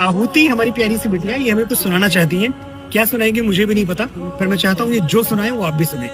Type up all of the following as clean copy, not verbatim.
आहुति हमारी प्यारी सी बिटिया, ये हमें कुछ सुनाना चाहती हैं। क्या सुनाएंगे मुझे भी नहीं पता, पर मैं चाहता हूँ ये जो सुनाए वो आप भी सुने।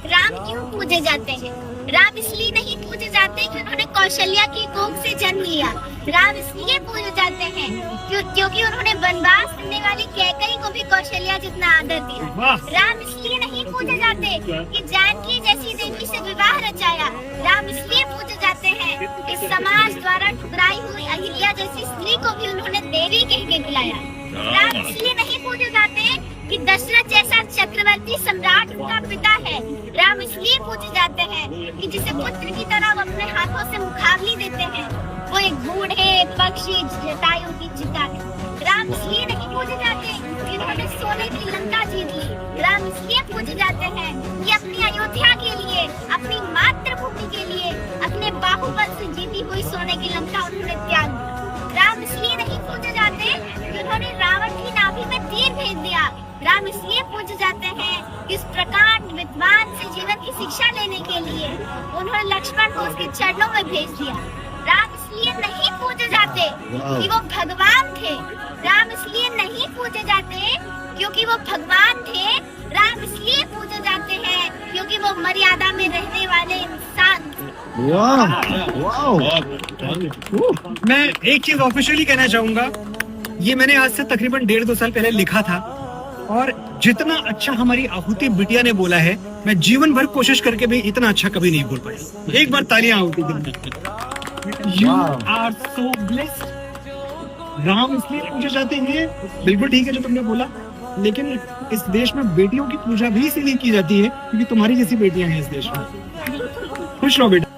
राम क्यों पूजे जाते हैं? राम इसलिए नहीं पूजे जाते कि उन्होंने कौशल्या की कोख से जन्म लिया। राम इसलिए पूजे जाते हैं क्योंकि उन्होंने वनवास करने वाली कैकई को भी कौशल्या जितना आदर दिया। राम इसलिए नहीं पूजे जाते कि जानकी जैसी देवी से विवाह रचाया। राम इसलिए पूजे जाते हैं कि समाज द्वारा ठुकराई हुई अहिल्या जैसी स्त्री को भी उन्होंने देवी कह के बुलाया। राम इसलिए नहीं पूजे जाते कि दशरथ जैसा चक्रवर्ती सम्राट उनका पिता है। राम इसलिए पूजे जाते हैं कि जिसे पुत्र की तरह वो अपने हाथों से मुखाग्नि देते हैं, वो एक बूढ़े पक्षी जटायु की चिता है। राम इसलिए नहीं पूजे जाते कि उन्होंने सोने की लंका जीत ली। राम इसलिए पूजे जाते हैं कि अपनी अयोध्या के लिए, अपनी मातृभूमि के लिए, अपने बाहुबल से जीती हुई सोने की लंका उन्होंने त्याग दी। राम इसलिए नहीं पूजे जाते कि उन्होंने रावण की नाभि में तीर भेज दिया। राम इसलिए पूजे जाते हैं कि इस प्रकार विद्वान से जीवन की शिक्षा लेने के लिए उन्होंने लक्ष्मण को उसके चरणों में भेज दिया। राम इसलिए नहीं पूजे जाते कि वो भगवान थे। राम इसलिए नहीं पूजे जाते क्योंकि वो भगवान थे। राम इसलिए पूजे जाते हैं क्योंकि वो मर्यादा में रहने वाले इंसान। मैं एक चीज ऑफिशियली कहना चाहूंगा, ये मैंने आज से तकरीबन 1.5-2 साल पहले लिखा था, और जितना अच्छा हमारी आहुति बिटिया ने बोला है, मैं जीवन भर कोशिश करके भी इतना अच्छा कभी नहीं बोल पाया। एक बार तालियां आहुति के लिए। You are so blessed. Ram इसलिए पूजे जाते हैं, बिल्कुल ठीक है जो तुमने बोला, लेकिन इस देश में बेटियों की पूजा भी इसीलिए की जाती है क्योंकि तुम्हारी जैसी बेटियां हैं इस देश में। खुश रहो बेटा।